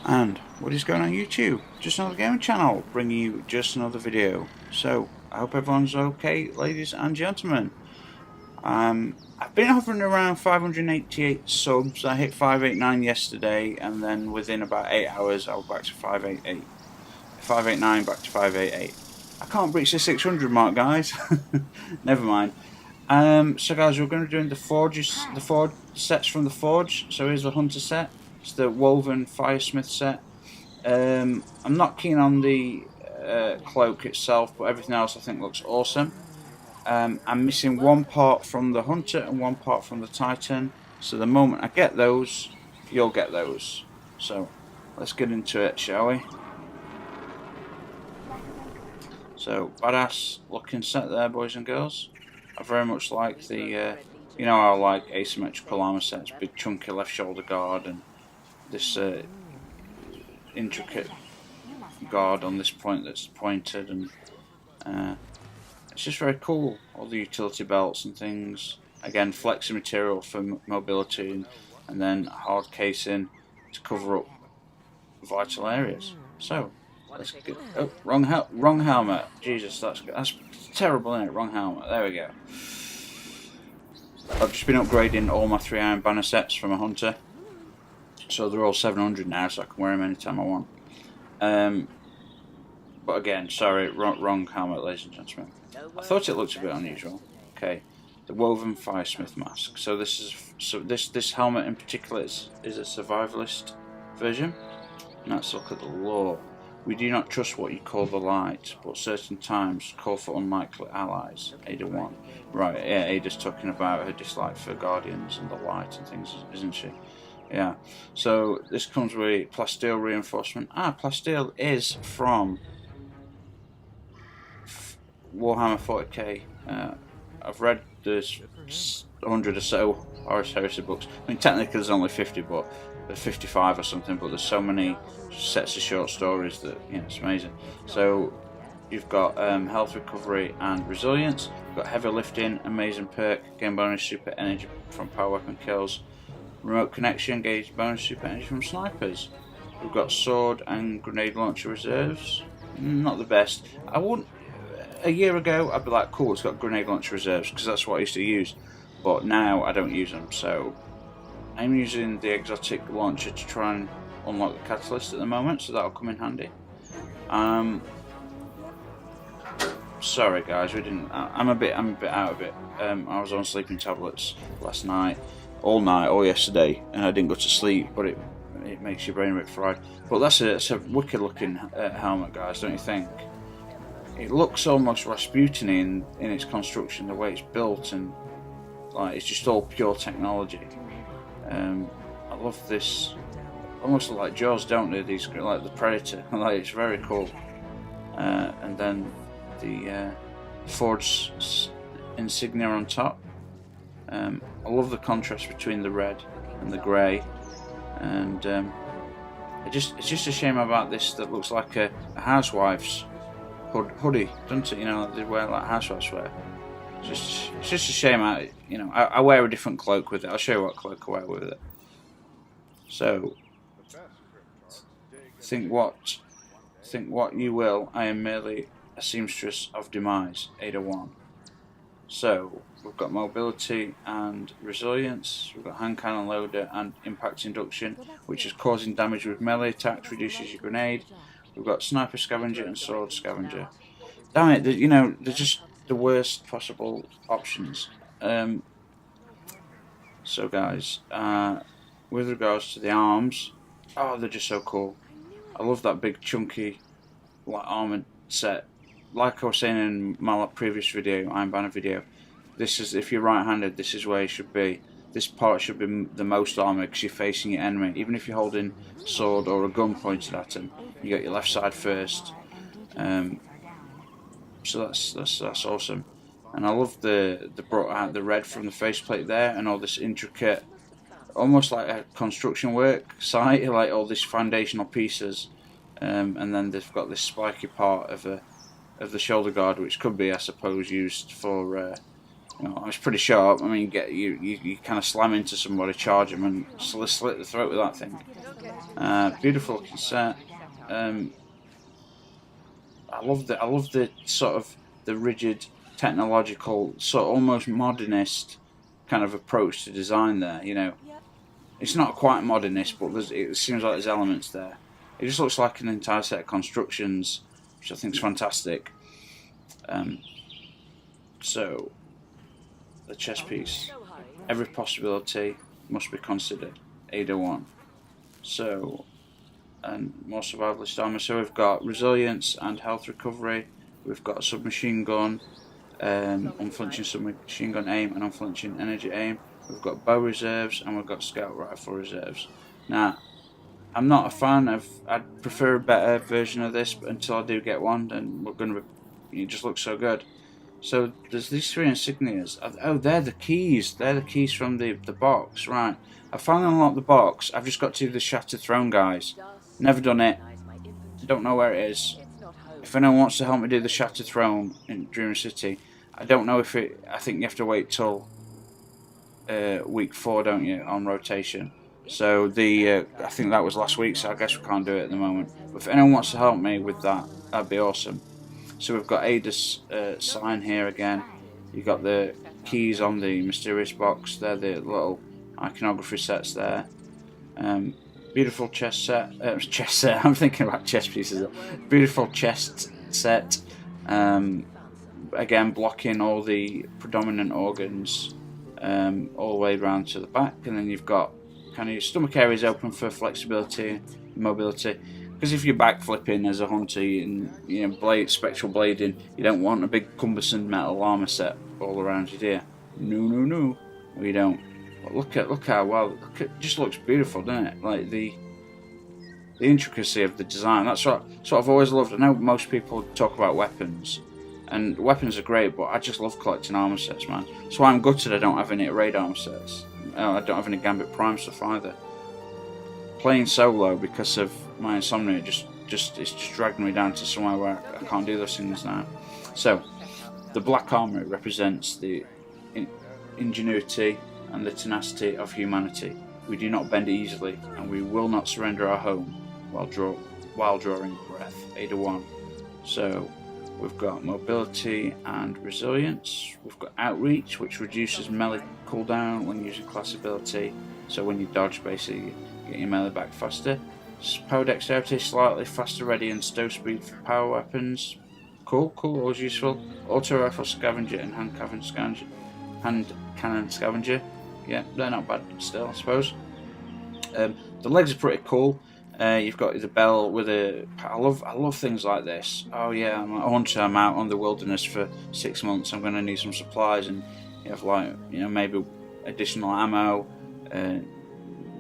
And what is going on YouTube? Just another gaming channel, bringing you just another video. So, I hope everyone's okay, ladies and gentlemen. I've been hovering around 588 subs. I hit 589 yesterday, and then within about 8 hours I was back to 588. 589 back to 588. I can't breach the 600 mark, guys. Never mind. So guys, we're going to be doing the forge sets from the forge. So here's the hunter set. It's the woven Firesmith set. I'm not keen on the cloak itself, but everything else I think looks awesome. I'm missing one part from the hunter and one part from the titan. So the moment I get those, you'll get those. So let's get into it, shall we? So badass looking set there, boys and girls. I very much like the, you know, I like asymmetrical armor sets, big chunky left shoulder guard, and this intricate guard on this point that's pointed, and it's just very cool. All the utility belts and things. Again, flexi material for mobility, and then hard casing to cover up vital areas. So let's get. Oh, wrong helmet. Jesus, that's terrible, isn't it? Wrong helmet. There we go. I've just been upgrading all my 3 iron banner sets from a hunter, so they're all 700 now, so I can wear them anytime I want. But again, sorry, wrong helmet, ladies and gentlemen. I thought it looked a bit unusual. Okay, the woven Firesmith mask. So this helmet in particular is a survivalist version. Now let's look at the lore. We do not trust what you call the light, but certain times call for unlikely allies. Ada 1. Right, yeah, Ada's talking about her dislike for guardians and the light and things, isn't she? Yeah. So this comes with plasteel reinforcement. Plasteel is from Warhammer 40k. I've read there's 100 or so Horus Heresy books. I mean, technically there's only 50, but 55 or something. But there's so many sets of short stories that, you know, it's amazing. So you've got health recovery and resilience. You've got heavy lifting, amazing perk, gain bonus super energy from power weapon kills. Remote connection, gauge bonus super energy from snipers. We've got sword and grenade launcher reserves. Not the best. I wouldn't. A year ago, I'd be like, cool, it's got grenade launcher reserves, because that's what I used to use. But now I don't use them, so I'm using the exotic launcher to try and unlock the catalyst at the moment, so that'll come in handy. Sorry guys, I'm a bit out of it. I was on sleeping tablets last night, all yesterday, and I didn't go to sleep, but it makes your brain a bit fried. But it's a wicked looking helmet, guys, don't you think? It looks almost Rasputin in its construction, the way it's built, and like it's just all pure technology. I love this. Almost look like Jaws, don't they? These, like the Predator. Like, it's very cool. And then the forge insignia on top. I love the contrast between the red and the grey, and it's just a shame about this that looks like a housewife's hoodie, doesn't it? You know, they wear like housewives wear. It's just a shame. I wear a different cloak with it. I'll show you what cloak I wear with it. So think what you will. I am merely a seamstress of demise. Ada 1. So we've got mobility and resilience. We've got hand cannon loader and impact induction, which is causing damage with melee attacks, reduces your grenade. We've got sniper scavenger and sword scavenger. Damn it, you know, they're just the worst possible options. So guys, with regards to the arms, they're just so cool. I love that big chunky like armored set. Like I was saying in my previous video, Iron Banner video, this is, if you're right-handed, this is where you should be. This part should be the most armor because you're facing your enemy. Even if you're holding a sword or a gun pointed at him, you got your left side first. So that's awesome. And I love the brought out the red from the faceplate there, and all this intricate, almost like a construction work site, like all these foundational pieces. And then they've got this spiky part of the shoulder guard, which could be, I suppose, used for You know, it's pretty sharp. I mean, you kind of slam into somebody, charge them, and slit the throat with that thing. Beautiful looking set. I love the sort of the rigid, technological, sort of almost modernist kind of approach to design there. You know, it's not quite modernist, but it seems like there's elements there. It just looks like an entire set of constructions, which I think is fantastic. So, the chess piece. Every possibility must be considered. Ada 1. So, and more survivalist armor. So we've got resilience and health recovery. We've got a submachine gun, unflinching submachine gun aim, and unflinching energy aim. We've got bow reserves, and we've got scout rifle reserves. Now, I'm not a fan of. I'd prefer a better version of this, but until I do get one, then we're going to. It just looks so good. So there's these 3 insignias. Oh, they're the keys. They're the keys from the box, right? I finally unlocked the box. I've just got to do the Shattered Throne, guys. Never done it. Don't know where it is. If anyone wants to help me do the Shattered Throne in Dream City, I don't know if it. I think you have to wait till week 4, don't you, on rotation? So I think that was last week. So I guess we can't do it at the moment. But if anyone wants to help me with that, that'd be awesome. So we've got Ada's sign here again. You've got the keys on the mysterious box. They're the little iconography sets there. Beautiful chest set. I'm thinking about chess pieces. Beautiful chest set. Again, blocking all the predominant organs all the way around to the back, and then you've got kind of your stomach areas open for flexibility, mobility. Because if you're backflipping as a hunter and spectral blading, you don't want a big cumbersome metal armor set all around you, do you? No. Well, you don't. But look how well. It just looks beautiful, doesn't it? Like the intricacy of the design. That's what I've always loved. I know most people talk about weapons, and weapons are great, but I just love collecting armor sets, man. That's why I'm gutted I don't have any raid armor sets. I don't have any Gambit Prime stuff either. Playing solo because of my insomnia it's just dragging me down to somewhere where I can't do those things now. So the black armor represents the ingenuity and the tenacity of humanity. We do not bend easily, and we will not surrender our home while drawing breath. Ada 1. So we've got mobility and resilience. We've got outreach, which reduces melee cooldown when using class ability. So when you dodge, basically, you get your melee back faster. Power dexterity, slightly faster ready and stow speed for power weapons. Cool, always useful. Auto rifle scavenger and hand cannon scavenger. Yeah, they're not bad still, I suppose. The legs are pretty cool. You've got the bell with a. I love things like this. Oh yeah, I'm a hunter. I'm out on the wilderness for 6 months. I'm going to need some supplies, and you have maybe additional ammo,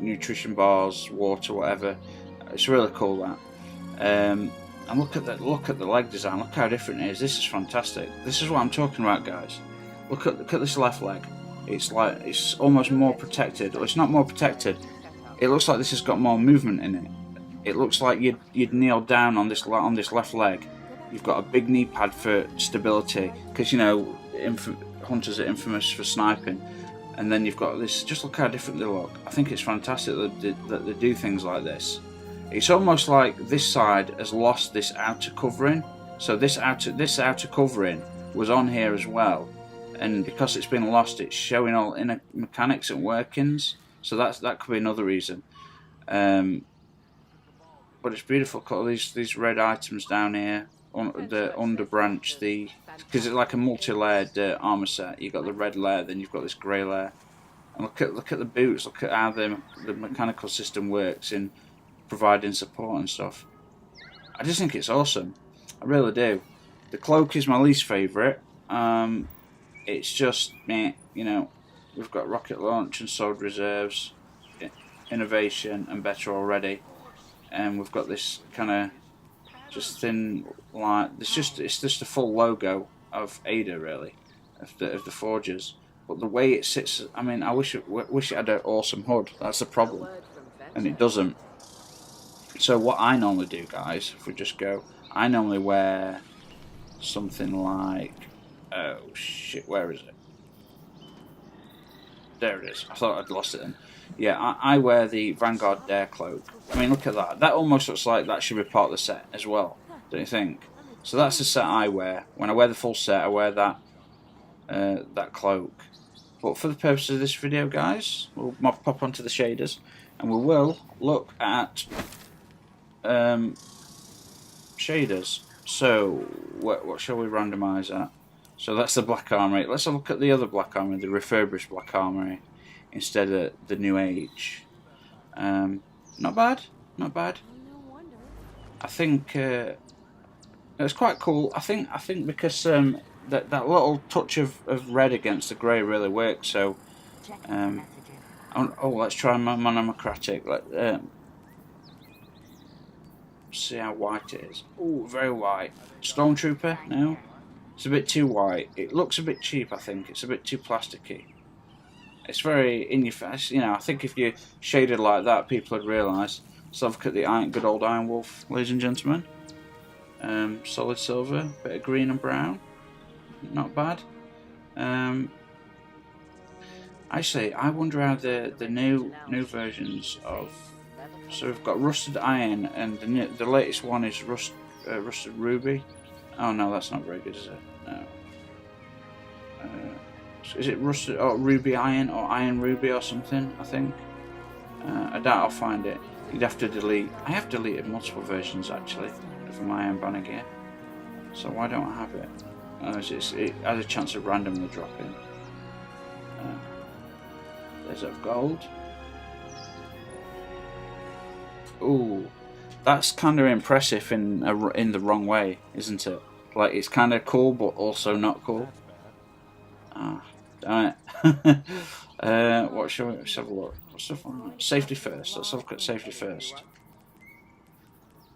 nutrition bars, water, whatever. It's really cool that. And look at the leg design. Look how different it is. This is fantastic. This is what I'm talking about, guys. Look at this left leg. It's almost more protected. Or it's not more protected. It looks like this has got more movement in it. It looks like you'd kneel down on this left leg. You've got a big knee pad for stability, because hunters are infamous for sniping. And then you've got this. Just look how different they look. I think it's fantastic that they do things like this. It's almost like this side has lost this outer covering. So this outer covering was on here as well, and because it's been lost, it's showing all inner mechanics and workings. So that could be another reason. But it's beautiful. Got these red items down here on the under branch. Because it's like a multi-layered armor set. You've got the red layer, then you've got this grey layer. And look at the boots. Look at how the mechanical system works in providing support and stuff. I just think it's awesome. I really do. The cloak is my least favourite. It's just we've got rocket launch and sword reserves, innovation and better already, and we've got this kind of just thin line. It's just a full logo of Ada, really, of the forgers. But the way it sits, I mean, I wish it had an awesome hood. That's the problem, and it doesn't. So what I normally do, guys, if we just go, I normally wear something like, oh shit, where is it? There it is. I thought I'd lost it then. Yeah, I wear the Vanguard Dare Cloak. I mean, look at that. That almost looks like that should be part of the set as well, don't you think? So that's the set I wear. When I wear the full set, I wear that that cloak. But for the purpose of this video, guys, we'll pop onto the shaders, and we will look at shaders. So, what shall we randomise at? So that's the Black Armory. Let's have a look at the other Black Armory, the refurbished Black Armory, instead of the New Age. Not bad, not bad. I think it's quite cool. I think because that little touch of red against the grey really works. So, oh, let's try monochromatic. See how white it is. Oh, very white. Stormtrooper? No, it's a bit too white. It looks a bit cheap. I think it's a bit too plasticky. It's very in your face. You know, I think if you shaded like that, people would realise. So I've cut the good old Iron Wolf, ladies and gentlemen. Solid silver, bit of green and brown. Not bad. Actually, I wonder how the new versions of. So we've got rusted iron, and the latest one is rusted ruby. Oh no, that's not very good, is it? No. Is it rusted or ruby iron or iron ruby or something? I think. I doubt I'll find it. You'd have to delete. I have deleted multiple versions actually for my Iron Banner gear. So why don't I have it? It has a chance of randomly dropping. There's of gold. Ooh, that's kind of impressive in the wrong way, isn't it? Like it's kind of cool, but also not cool. Ah, damn it. What shall we? Let's have a look. What's the fun? Safety first. Let's have a look at safety first.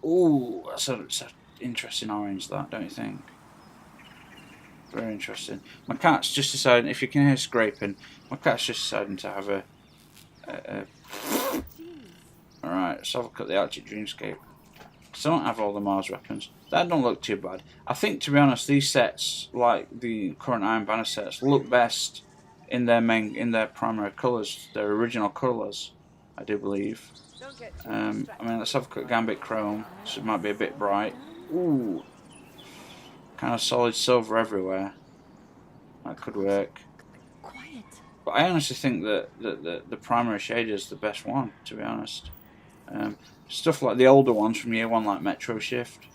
Ooh, that's an interesting orange, that, don't you think? Very interesting. My cat's just deciding. If you can hear scraping, my cat's just deciding to have a Alright, let's have a look at the Arctic Dreamscape. Because I don't have all the Mars weapons. That don't look too bad. I think, to be honest, these sets, like the current Iron Banner sets, look best in their primary colours, their original colours, I do believe. I mean, let's have a quick Gambit Chrome. So it might be a bit bright. Ooh, kind of solid silver everywhere. That could work. But I honestly think that the primary shader is the best one, to be honest. Stuff like the older ones from year one, like Metro Shift.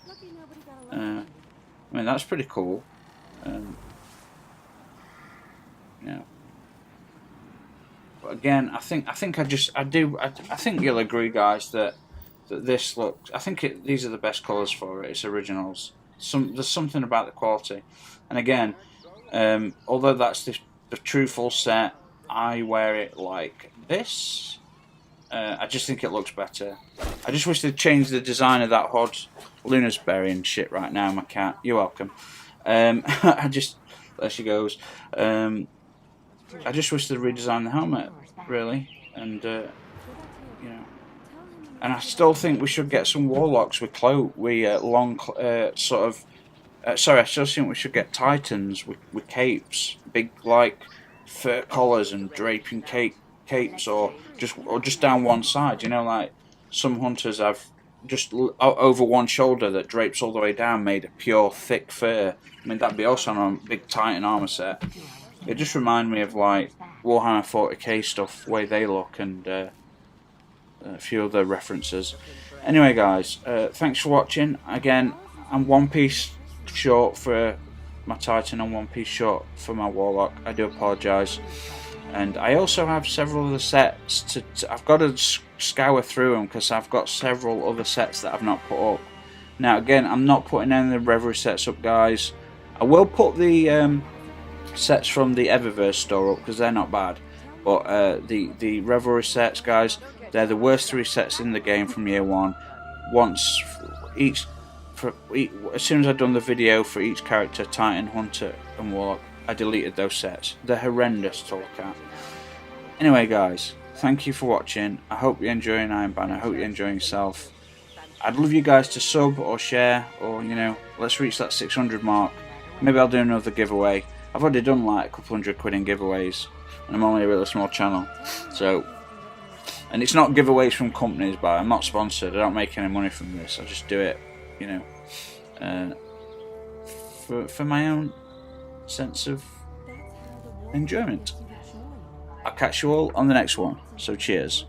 I mean, that's pretty cool. Yeah. But again, I think you'll agree, guys, that this looks. I think these are the best colours for it. It's originals. There's something about the quality, and again, although that's the true full set, I wear it like this. I just think it looks better. I just wish they'd changed the design of that HUD. Luna's burying shit right now, my cat. You're welcome. There she goes. I just wish they'd redesigned the helmet, really, and you know. And I still think we should get some Warlocks with Cloak, long sort of. Sorry, I still think we should get Titans with capes, big like fur collars and draping capes, or just down one side. You know, like some hunters have just over one shoulder that drapes all the way down, made of pure thick fur. I mean, that'd be also on a big Titan armor set. It just reminded me of like Warhammer 40k stuff, the way they look, and a few other references. Anyway, guys, thanks for watching. Again, I'm one piece short for my Titan and one piece short for my Warlock. I do apologise. And I also have several other sets I've got to scour through them, because I've got several other sets that I've not put up. Now, again, I'm not putting any of the Reverie sets up, guys. I will put the sets from the Eververse store up, because they're not bad. But the Revelry sets, guys, they're the worst 3 sets in the game from year one. As soon as I'd done the video for each character, Titan, Hunter and Warlock, I deleted those sets. They're horrendous to look at. Anyway, guys, thank you for watching. I hope you're enjoying Iron Banner. I hope you're enjoying yourself. I'd love you guys to sub or share, or, you know, let's reach that 600 mark. Maybe I'll do another giveaway. I've already done like a couple £100 in giveaways. and I'm only a really small channel. So, and it's not giveaways from companies, but I'm not sponsored. I don't make any money from this. I just do it, you know, for my own sense of enjoyment. I'll catch you all on the next one. So cheers.